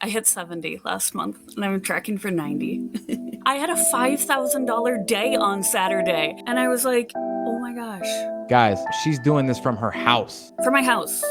I hit 70 last month and I'm tracking for 90. I had a $5,000 day on Saturday and I was like, oh my gosh. Guys, she's doing this from her house. From my house.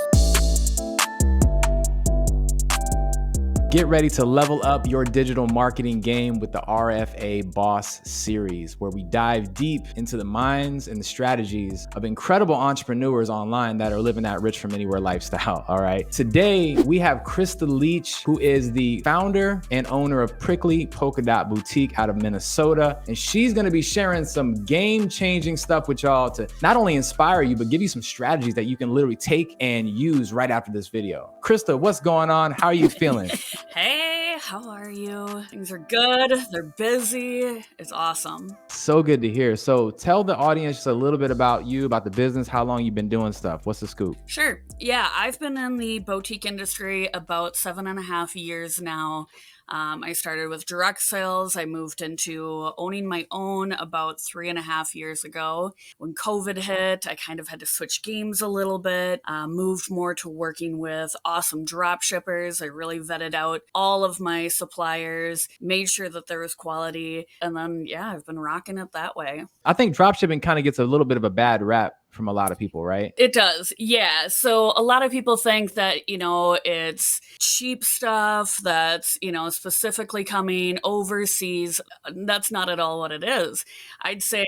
Get ready to level up your digital marketing game with the RFA Boss series, where we dive deep into the minds and the strategies of incredible entrepreneurs online that are living that rich from anywhere lifestyle. All right. Today, we have Krista Leach, who is the founder and owner of Prickly Polkadot Boutique out of Minnesota. And she's going to be sharing some game-changing stuff with y'all to not only inspire you, but give you some strategies that you can literally take and use right after this video. Krista, what's going on? How are you feeling? Hey, how are you? Things are good. They're busy. It's awesome. So good to hear. So tell the audience just a little bit about you, about the business, how long you've been doing stuff. What's the scoop? Sure. Yeah, I've been in the boutique industry about 7.5 years now. I started with direct sales. I moved into owning my own about 3.5 years ago. When COVID hit, I kind of had to switch games a little bit, moved more to working with awesome drop shippers. I really vetted out all of my suppliers, made sure that there was quality. And then, yeah, I've been rocking it that way. I think dropshipping kind of gets a little bit of a bad rap from a lot of people, right? It does. Yeah. So a lot of people think that, it's cheap stuff that's, specifically coming overseas. That's not at all what it is. I'd say,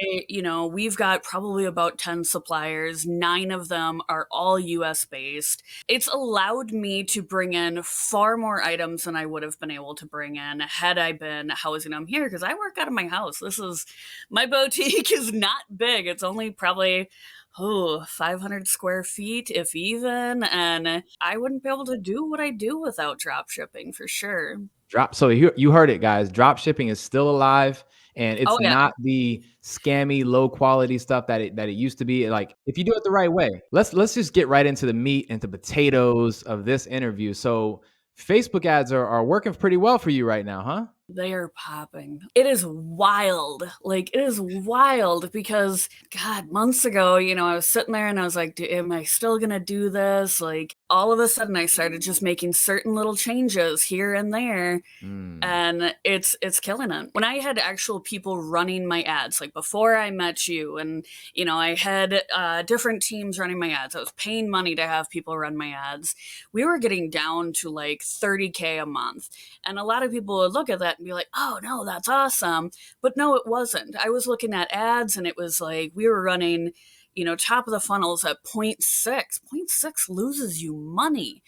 we've got probably about 10 suppliers. 9 of them are all US based. It's allowed me to bring in far more items than I would have been able to bring in had I been housing them here, because I work out of my house. My boutique is not big. It's only probably 500 square feet, if even. And I wouldn't be able to do what I do without drop shipping for sure. So you heard it, guys. Drop shipping is still alive, and it's not the scammy, low quality stuff that it used to be. Like, if you do it the right way. Let's just get right into the meat and the potatoes of this interview. So Facebook ads are working pretty well for you right now, huh? They are popping. It is wild. It is wild because, God, months ago, I was sitting there and I was like, am I still going to do this? All of a sudden I started just making certain little changes here and there. And it's killing it. When I had actual people running my ads, before I met you, and, I had different teams running my ads. I was paying money to have people run my ads. We were getting down to $30K a month. And a lot of people would look at that and be like, oh no, that's awesome. But no, it wasn't. I was looking at ads and it was we were running, top of the funnels at 0.6. 0.6 loses you money.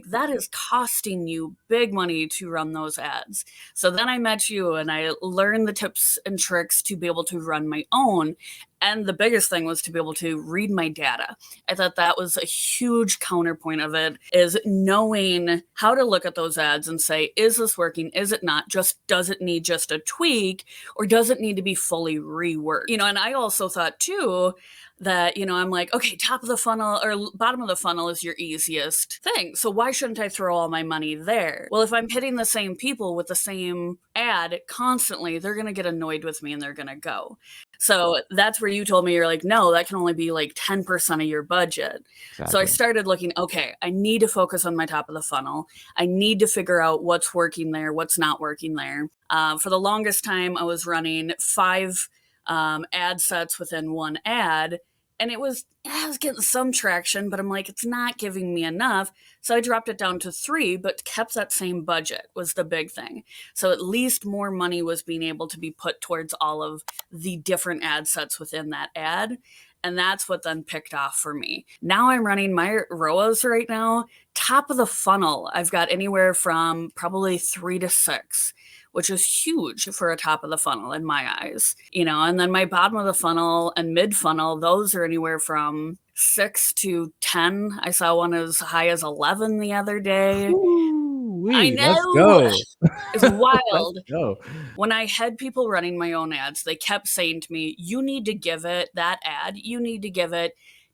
That is costing you big money to run those ads. So then I met you and I learned the tips and tricks to be able to run my own. And the biggest thing was to be able to read my data. I thought that was a huge counterpoint of it, is knowing how to look at those ads and say, is this working? Is it not? Does it need just a tweak, or does it need to be fully reworked? And I also thought too, that, I'm like, okay, top of the funnel or bottom of the funnel is your easiest thing. So why shouldn't I throw all my money there? Well, if I'm hitting the same people with the same ad constantly, they're going to get annoyed with me and they're going to go. So that's where you told me, you're like, no, that can only be 10% of your budget. Exactly. So I started looking, okay, I need to focus on my top of the funnel. I need to figure out what's working there, what's not working there. For the longest time, I was running 5 ad sets within one ad. And I was getting some traction, but I'm like, it's not giving me enough. So I dropped it down to 3, but kept that same budget was the big thing. So at least more money was being able to be put towards all of the different ad sets within that ad. And that's what then picked off for me. Now I'm running my ROAS right now. Top of the funnel, I've got anywhere from probably 3 to 6. Which is huge for a top of the funnel in my eyes, and then my bottom of the funnel and mid funnel, those are anywhere from 6 to 10. I saw one as high as 11 the other day. Ooh-wee, I know. Let's go. It's wild. Let's go. When I had people running my own ads, they kept saying to me, you need to give it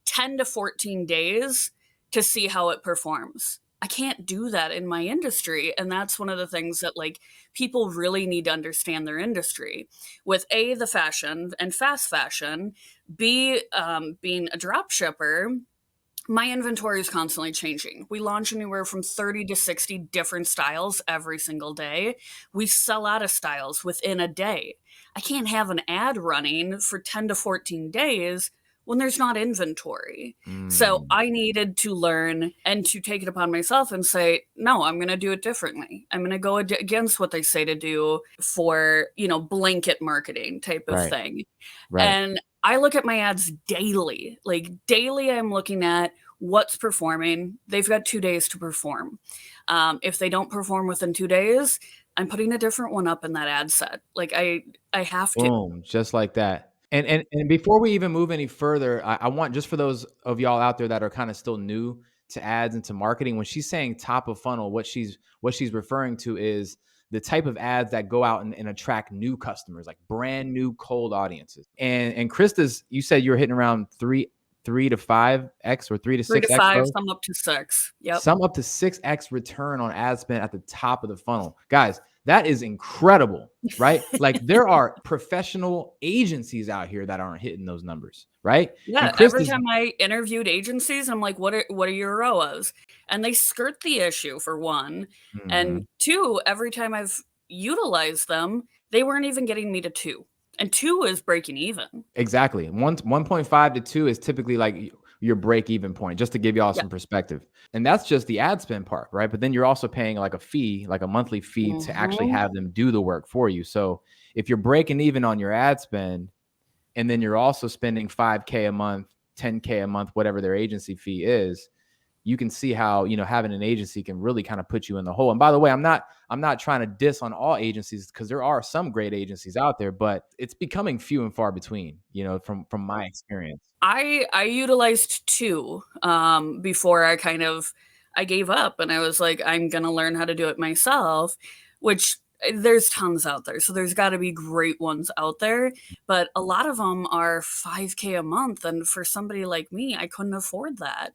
10 to 14 days to see how it performs. I can't do that in my industry. And that's one of the things that people really need to understand their industry with A, the fashion and fast fashion, B, being a drop shipper. my inventory is constantly changing. We launch anywhere from 30 to 60 different styles every single day. We sell out of styles within a day. I can't have an ad running for 10 to 14 days when there's not inventory. So I needed to learn and to take it upon myself and say, no, I'm going to do it differently. I'm going to go against what they say to do for, blanket marketing type of Right. thing. Right. And I look at my ads daily. Like daily, I'm looking at what's performing. They've got 2 days to perform. If they don't perform within 2 days, I'm putting a different one up in that ad set. Like I have to. Boom, just like that. And before we even move any further, I want, just for those of y'all out there that are kind of still new to ads and to marketing, when she's saying top of funnel, what she's referring to is the type of ads that go out and attract new customers, like brand new cold audiences. And Krista's, you said you were hitting around 3 to 5x or 3 to 3 to 6x 5, growth. some up to 6. Yep. Some up to 6x return on ad spend at the top of the funnel. Guys, that is incredible, right? Like there are professional agencies out here that aren't hitting those numbers, right? Yeah, And every Krista's, time I interviewed agencies, I'm like, what are your ROAS? And they skirt the issue, for one. And two, every time I've utilized them, they weren't even getting me to 2. And 2 is breaking even. exactly. 1.5 to 2 is typically like your break even point, just to give y'all Yeah. some perspective. And that's just the ad spend part, right? But then you're also paying like a fee, like a monthly fee to actually have them do the work for you. So if you're breaking even on your ad spend, and then you're also spending 5K a month, 10K a month, whatever their agency fee is, you can see how, having an agency can really kind of put you in the hole. And by the way, I'm not trying to diss on all agencies, because there are some great agencies out there, but it's becoming few and far between, from my experience. I utilized 2 before I gave up, and I was like, I'm gonna learn how to do it myself, which there's tons out there. So there's got to be great ones out there, but a lot of them are 5K a month, and for somebody like me, I couldn't afford that.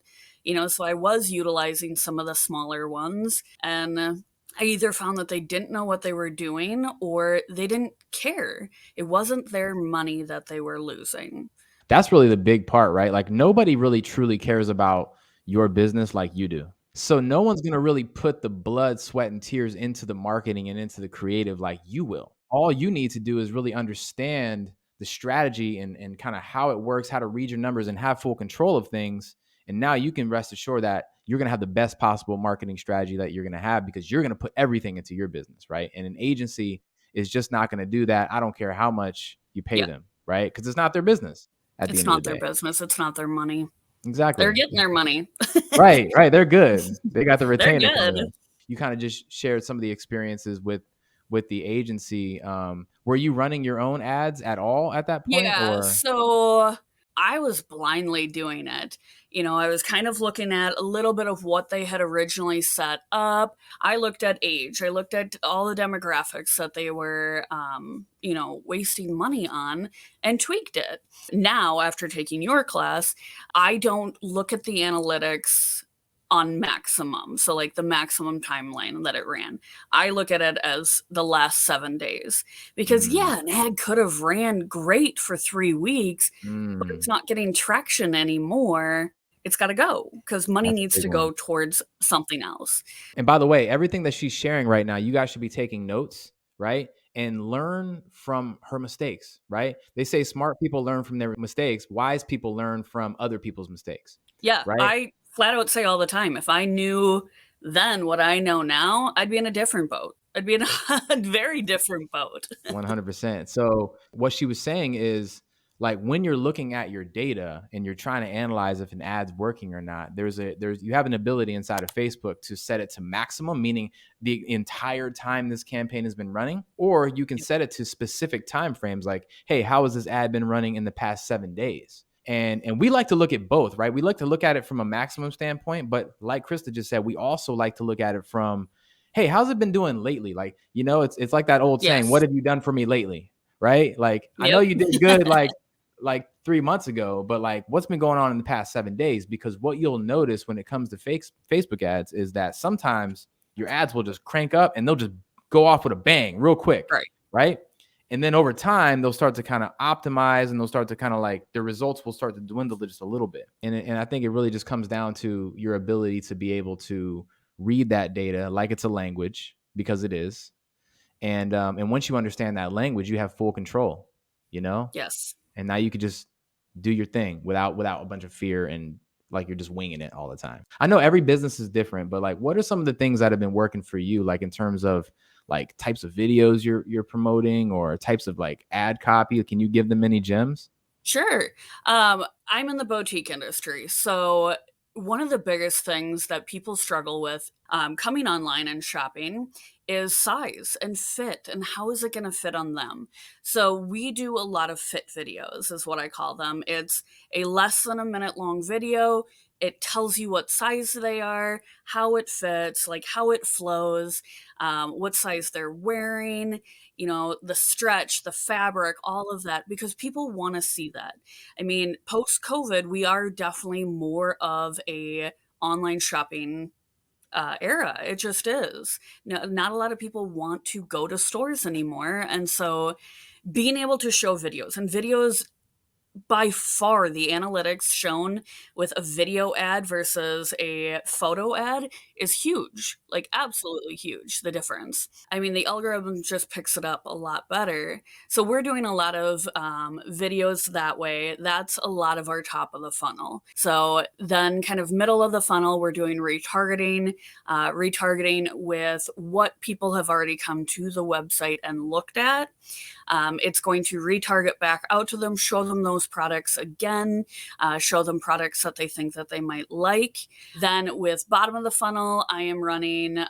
So I was utilizing some of the smaller ones, and I either found that they didn't know what they were doing or they didn't care. It wasn't their money that they were losing. That's really the big part, right? Like nobody really truly cares about your business like you do. So no one's going to really put the blood, sweat, and tears into the marketing and into the creative like you will. All you need to do is really understand the strategy and kind of how it works, how to read your numbers and have full control of things. And now you can rest assured that you're going to have the best possible marketing strategy that you're going to have, because you're going to put everything into your business, right? And an agency is just not going to do that. I don't care how much you pay them, right? Because it's not their business at the It's end of not the their day. business. It's not their money. Exactly. They're getting their money. Right. They're good. They got the They're retainer good. coming in. You kind of just shared some of the experiences with the agency. Were you running your own ads at all at that point, Yeah, or? so I was blindly doing it. I was kind of looking at a little bit of what they had originally set up. I looked at age. I looked at all the demographics that they were, wasting money on, and tweaked it. Now, after taking your class, I don't look at the analytics on maximum. So like the maximum timeline that it ran. I look at it as the last 7 days, because an ad could have ran great for 3 weeks, but it's not getting traction anymore. It's got to go, because money That's a needs big to one. go towards something else. And by the way, everything that she's sharing right now, you guys should be taking notes, right? And learn from her mistakes, right? They say smart people learn from their mistakes. Wise people learn from other people's mistakes, Yeah, right? I flat out say all the time, if I knew then what I know now, I'd be in a different boat. I'd be in a very different boat. 100%. So what she was saying is, like, when you're looking at your data and you're trying to analyze if an ad's working or not, you have an ability inside of Facebook to set it to maximum, meaning the entire time this campaign has been running, or you can set it to specific time frames, like, hey, how has this ad been running in the past 7 days? And we like to look at both, right? We like to look at it from a maximum standpoint, but like Krista just said, we also like to look at it from, hey, how's it been doing lately? Like, it's like that old saying, what Yes. have you done for me lately? Right? Like, I know Yep. you did good like 3 months ago, but like what's been going on in the past 7 days? Because what you'll notice when it comes to Facebook ads is that sometimes your ads will just crank up and they'll just go off with a bang real quick. Right. Right. And then over time, they'll start to kind of optimize, and they'll start to kind of like their results will start to dwindle just a little bit. And I think it really just comes down to your ability to be able to read that data like it's a language, because it is. And once you understand that language, you have full control, you know? Yes. And now you could just do your thing without a bunch of fear and like you're just winging it all the time. I know every business is different, but like what are some of the things that have been working for you, like in terms of like types of videos you're promoting, or types of like ad copy? Can you give them any gems? Sure. I'm in the boutique industry. So, one of the biggest things that people struggle with coming online and shopping is size and fit, and how is it going to fit on them. So, we do a lot of fit videos, is what I call them. It's a less than a minute long video. It tells you what size they are, how it fits, like how it flows, what size they're wearing, the stretch, the fabric, all of that, because people want to see that. I mean, post COVID, we are definitely more of a online shopping era. It just is. No, not a lot of people want to go to stores anymore. And so being able to show videos, and videos, by far, the analytics shown with a video ad versus a photo ad is huge, like absolutely huge, the difference. I mean, the algorithm just picks it up a lot better. So we're doing a lot of videos that way. That's a lot of our top of the funnel. So then kind of middle of the funnel, we're doing retargeting with what people have already come to the website and looked at. It's going to retarget back out to them, show them those products again, show them products that they think that they might like. Then with bottom of the funnel, I am running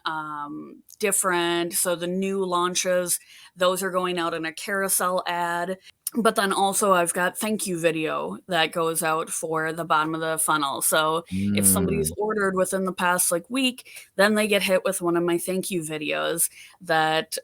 different. So the new launches, those are going out in a carousel ad. But then also I've got thank you video that goes out for the bottom of the funnel. So if somebody's ordered within the past week, then they get hit with one of my thank you videos that,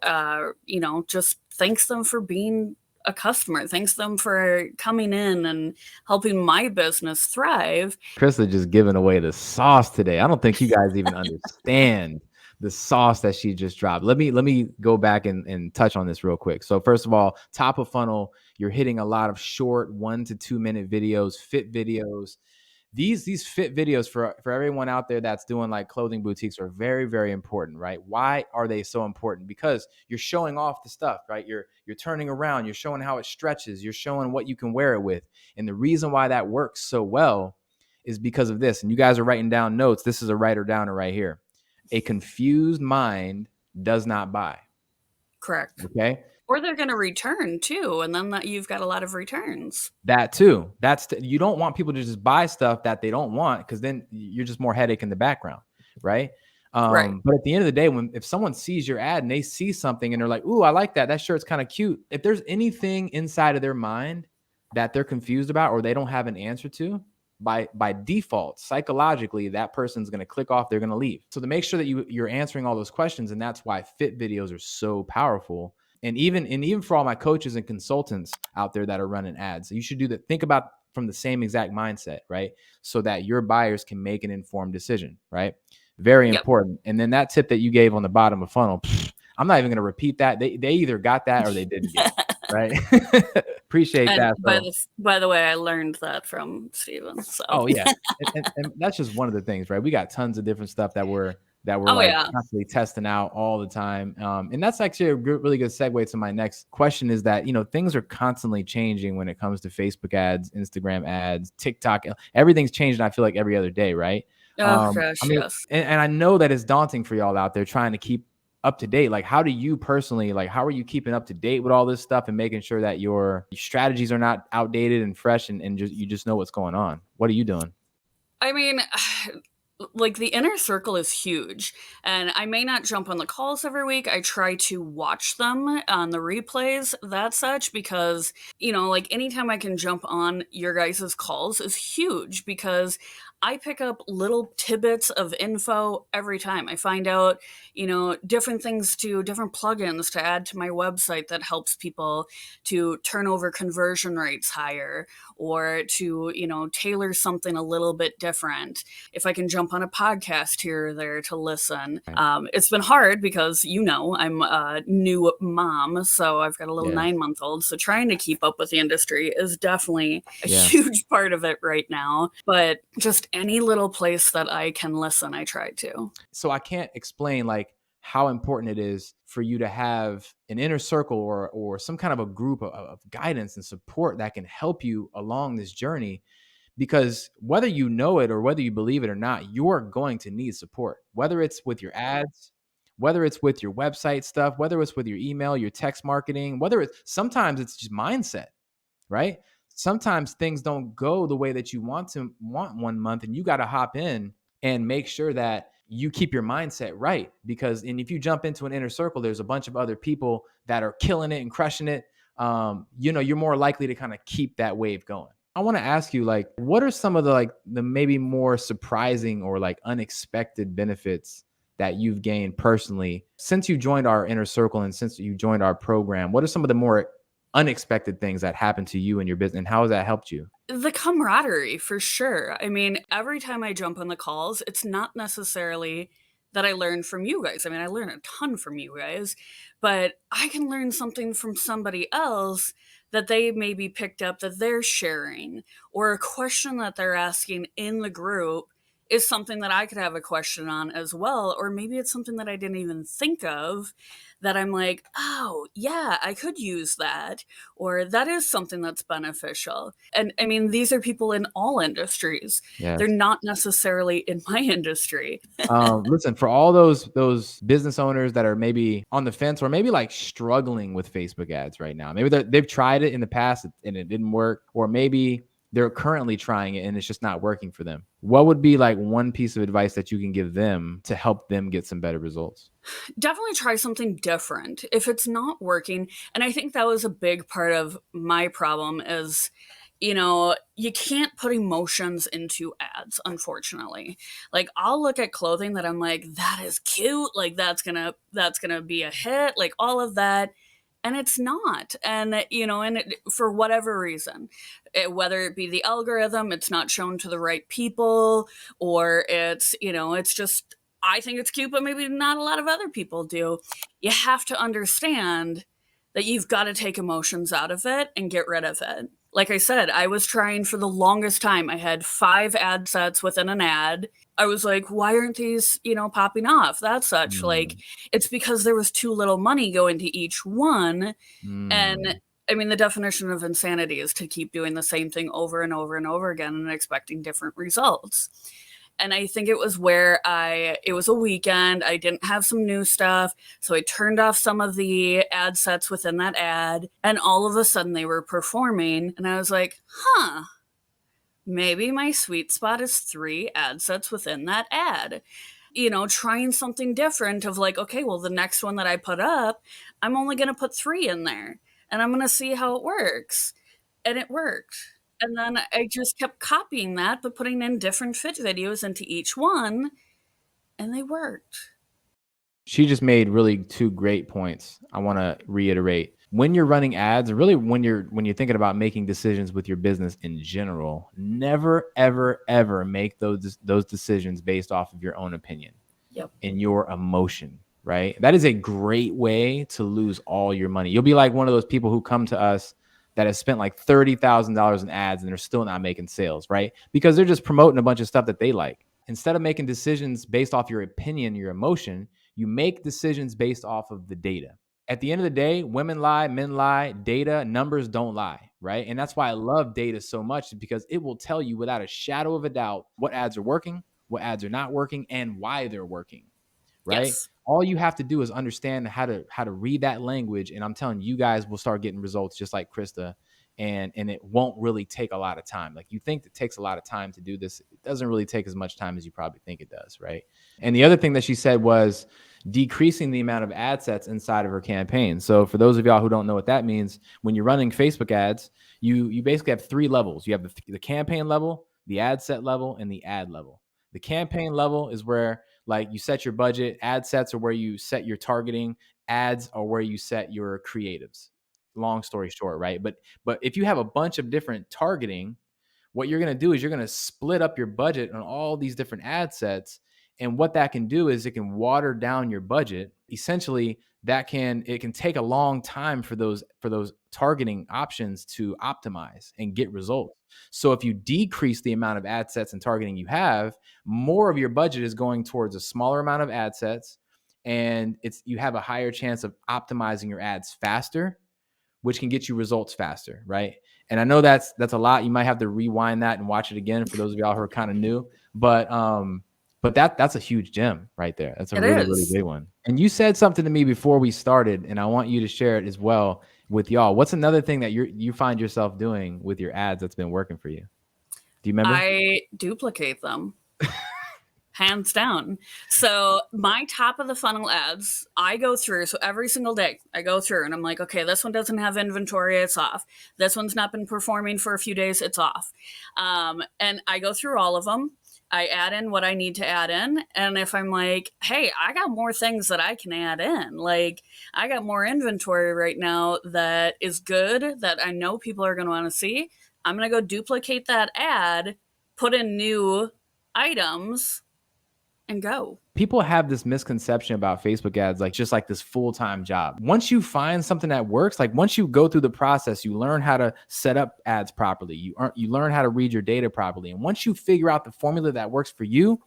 just thanks them for being a customer, thanks them for coming in and helping my business thrive. Krista just giving away the sauce today. I don't think you guys even understand the sauce that she just dropped. Let me go back and touch on this real quick. So first of all, top of funnel, you're hitting a lot of short 1 to 2 minute videos, fit videos. These fit videos for everyone out there that's doing like clothing boutiques are very, very important, right? Why are they so important? Because you're showing off the stuff, right? You're turning around, you're showing how it stretches, you're showing what you can wear it with. And the reason why that works so well is because of this. And you guys are writing down notes. This is a writer downer right here. A confused mind does not buy. Correct. Okay. Or they're going to return too. And then you've got a lot of returns. That too. You don't want people to just buy stuff that they don't want, because then you're just more headache in the background. Right. Right. But at the end of the day, if someone sees your ad and they see something and they're like, ooh, I like that. That shirt's kind of cute. If there's anything inside of their mind that they're confused about or they don't have an answer to, by default, psychologically, that person's going to click off. They're going to leave. So to make sure that you're answering all those questions, and that's why fit videos are so powerful. And even for all my coaches and consultants out there that are running ads, you should do that. Think about from the same exact mindset, right? So that your buyers can make an informed decision, right? Very important. And then that tip that you gave on the bottom of funnel, I'm not even going to repeat that. They either got that or they didn't get it. Right. Appreciate that. By the way, I learned that from Steven. So. Oh yeah. and that's just one of the things, right? We got tons of different stuff that we're constantly testing out all the time. And that's actually a really good segue to my next question, is that, things are constantly changing when it comes to Facebook ads, Instagram ads, TikTok, everything's changing. I feel like every other day. Right. Oh gosh, yes. And I know that it's daunting for y'all out there trying to keep up to date. Like, how do you personally, how are you keeping up to date with all this stuff and making sure that your strategies are not outdated and fresh and you just know what's going on? What are you doing? I mean, the inner circle is huge, and I may not jump on the calls every week. I try to watch them on the replays, that such, because, anytime I can jump on your guys' calls is huge, because I pick up little tidbits of info every time. I find out, different things different plugins to add to my website that helps people to turn over conversion rates higher, or to, tailor something a little bit different. If I can jump on a podcast here or there to listen. It's been hard because, I'm a new mom, so I've got a little 9-month-old. So trying to keep up with the industry is definitely a huge part of it right now. But just any little place that I can listen, I try to. So I can't explain like how important it is for you to have an inner circle or some kind of a group of guidance and support that can help you along this journey. Because whether you know it or whether you believe it or not, you're going to need support, whether it's with your ads, whether it's with your website stuff, whether it's with your email, your text marketing, sometimes it's just mindset, right? Sometimes things don't go the way that you want 1 month, and you got to hop in and make sure that you keep your mindset right. And if you jump into an inner circle, there's a bunch of other people that are killing it and crushing it. You're more likely to kind of keep that wave going. I want to ask you, like, what are some of the maybe more surprising or like unexpected benefits that you've gained personally since you joined our inner circle and since you joined our program? What are some of the more unexpected things that happened to you and your business, and how has that helped you? The camaraderie, for sure. I mean, every time I jump on the calls, it's not necessarily that I learn from you guys. I mean, I learn a ton from you guys, but I can learn something from somebody else that they maybe picked up that they're sharing, or a question that they're asking in the group is something that I could have a question on as well. Or maybe it's something that I didn't even think of that I'm like, oh, yeah, I could use that. Or that is something that's beneficial. And I mean, these are people in all industries. Yes. They're not necessarily in my industry. Listen, for all those business owners that are maybe on the fence or maybe like struggling with Facebook ads right now, maybe they've tried it in the past and it didn't work, or maybe they're currently trying it and it's just not working for them. What would be like one piece of advice that you can give them to help them get some better results? Definitely try something different if it's not working. And I think that was a big part of my problem is, you can't put emotions into ads, unfortunately. Like, I'll look at clothing that I'm like, that is cute, like that's gonna be a hit, like all of that. And it's not. And, for whatever reason, whether it be the algorithm, it's not shown to the right people, or it's just, I think it's cute, but maybe not a lot of other people do. You have to understand that you've got to take emotions out of it and get rid of it. Like I said, I was trying for the longest time. I had 5 ad sets within an ad. I was like, why aren't these, popping off? That's such. Like, it's because there was too little money going to each one. And I mean, the definition of insanity is to keep doing the same thing over and over and over again and expecting different results. And I think it was where it was a weekend, I didn't have some new stuff, so I turned off some of the ad sets within that ad, and all of a sudden they were performing, and I was like, maybe my sweet spot is 3 ad sets within that ad. Trying something different of like, okay, well, the next one that I put up, I'm only going to put 3 in there, and I'm going to see how it works. And it worked. And then I just kept copying that, but putting in different fit videos into each one, and they worked. She just made really 2 great points. I want to reiterate. When you're running ads, really when you're thinking about making decisions with your business in general, never, ever, ever make those decisions based off of your own opinion and your emotion, right? That is a great way to lose all your money. You'll be like one of those people who come to us that has spent like $30,000 in ads and they're still not making sales, right? Because they're just promoting a bunch of stuff that they like. Instead of making decisions based off your opinion, your emotion, you make decisions based off of the data. At the end of the day, women lie, men lie, data, numbers don't lie, right? And that's why I love data so much, because it will tell you without a shadow of a doubt what ads are working, what ads are not working, and why they're working, right? Yes. All you have to do is understand how to read that language, and I'm telling you guys will start getting results just like Krista, and it won't really take a lot of time. Like, you think it takes a lot of time to do this. It doesn't really take as much time as you probably think it does, right? And the other thing that she said was decreasing the amount of ad sets inside of her campaign. So for those of y'all who don't know what that means, when you're running Facebook ads, you basically have 3 levels. You have the campaign level, the ad set level, and the ad level. The campaign level is where like you set your budget. Ad sets are where you set your targeting. Ads are where you set your creatives. Long story short, right? But if you have a bunch of different targeting, what you're going to do is you're going to split up your budget on all these different ad sets. And what that can do is it can water down your budget. Essentially, it can take a long time for those targeting options to optimize and get results. So if you decrease the amount of ad sets and targeting you have, more of your budget is going towards a smaller amount of ad sets, and you have a higher chance of optimizing your ads faster, which can get you results faster, right? And I know that's a lot. You might have to rewind that and watch it again for those of y'all who are kind of new. But that's a huge gem right there. That's a really big one. And you said something to me before we started, and I want you to share it as well with y'all. What's another thing that you find yourself doing with your ads that's been working for you? Do you remember? I duplicate them. Hands down. So my top of the funnel ads, I go through. So every single day I go through and I'm like, okay, this one doesn't have inventory. It's off. This one's not been performing for a few days. It's off. And I go through all of them. I add in what I need to add in. And if I'm like, hey, I got more things that I can add in, like I got more inventory right now that is good, that I know people are going to want to see, I'm going to go duplicate that ad, put in new items, and go. People have this misconception about Facebook ads, like just like this full-time job. Once you find something that works, like once you go through the process, you learn how to set up ads properly. You learn how to read your data properly. And once you figure out the formula that works for you,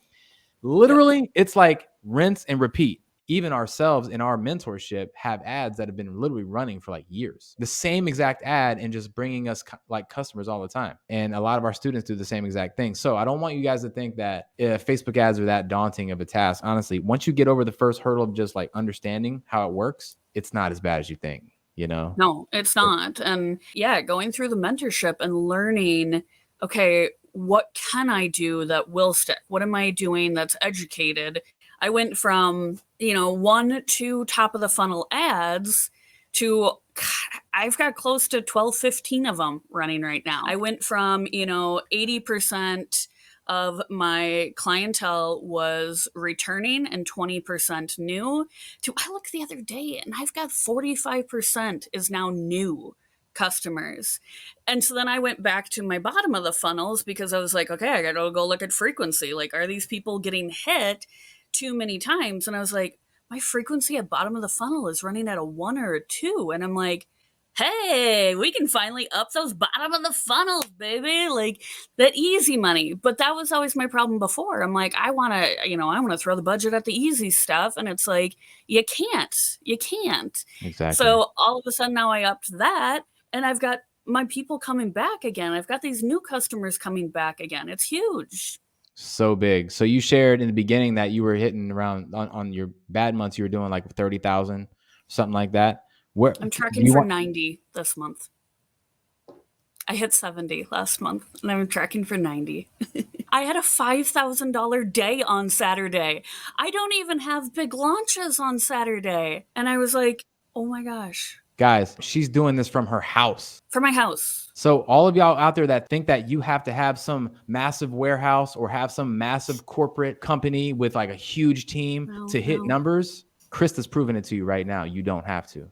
literally it's like rinse and repeat. Even ourselves in our mentorship have ads that have been literally running for like years. The same exact ad and just bringing us like customers all the time. And a lot of our students do the same exact thing. So I don't want you guys to think that Facebook ads are that daunting of a task. Honestly, once you get over the first hurdle of just like understanding how it works, it's not as bad as you think, you know? No, it's not. And yeah, going through the mentorship and learning, okay, what can I do that will stick? What am I doing that's educated? I went from, 1 to top of the funnel ads to, I've got close to 12, 15 of them running right now. I went from, 80% of my clientele was returning and 20% new to, I looked the other day and I've got 45% is now new customers. And so then I went back to my bottom of the funnels because I was like, okay, I got to go look at frequency. Like, are these people getting hit too many times? And I was like, my frequency at bottom of the funnel is running at a 1 or a 2. And I'm like, hey, we can finally up those bottom of the funnels, baby. Like that easy money. But that was always my problem before. I'm like, I want to throw the budget at the easy stuff. And it's like, you can't. Exactly. So all of a sudden now I upped that and I've got my people coming back again. I've got these new customers coming back again. It's huge. So big. So you shared in the beginning that you were hitting around on your bad months, you were doing like 30,000, something like that. Where I'm tracking for 90 this month. I hit 70 last month and I'm tracking for 90. I had a $5,000 day on Saturday. I don't even have big launches on Saturday. And I was like, oh my gosh. Guys, she's doing this from her house. From my house. So all of y'all out there that think that you have to have some massive warehouse or have some massive corporate company with like a huge team to hit numbers, Krista's proving it to you right now. You don't have to.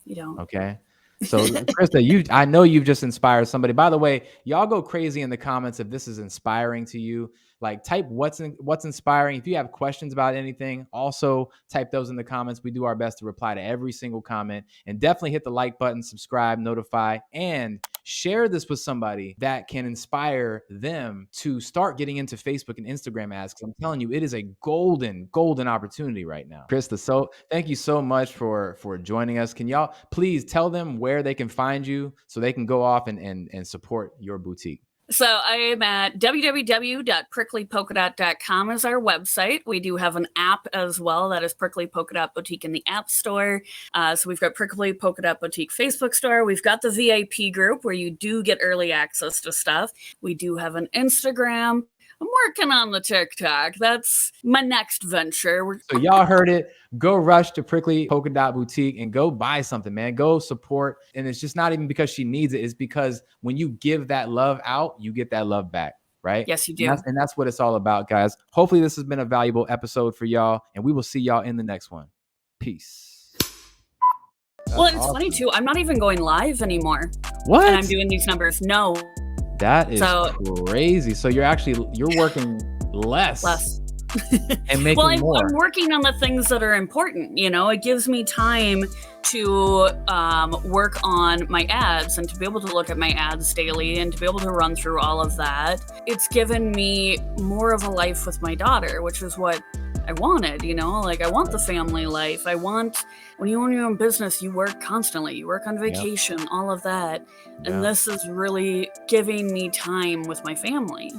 You don't. Okay. So Krista, I know you've just inspired somebody. By the way, y'all go crazy in the comments if this is inspiring to you. Like type what's inspiring. If you have questions about anything, also type those in the comments. We do our best to reply to every single comment, and definitely hit the like button, subscribe, notify, and share this with somebody that can inspire them to start getting into Facebook and Instagram ads. Because I'm telling you, it is a golden opportunity right now. Krista, so thank you so much for joining us. Can y'all please tell them where they can find you so they can go off and support your boutique? So I am at www.pricklypolkadot.com is our website. We do have an app as well. That is Prickly Polkadot Boutique in the App Store. So we've got Prickly Polkadot Boutique Facebook store. We've got the VIP group where you do get early access to stuff. We do have an Instagram. I'm working on the TikTok. That's my next venture. So y'all heard it. Go rush to Prickly Polkadot Boutique and go buy something, man. Go support. And it's just not even because she needs it. It's because when you give that love out, you get that love back. right? Yes, you And do. that's what it's all about, guys. Hopefully this has been a valuable episode for y'all, and we will see y'all in the next one. Peace. Well, and it's funny too. I'm not even going live anymore. What? And I'm doing these numbers. No. That is crazy. So you're working less. And making more. I'm working on the things that are important. It gives me time to work on my ads and to be able to look at my ads daily and to be able to run through all of that. It's given me more of a life with my daughter, which is what I wanted, I want the family life. I want, when you own your own business, you work constantly, you work on vacation, all of that. And this is really giving me time with my family.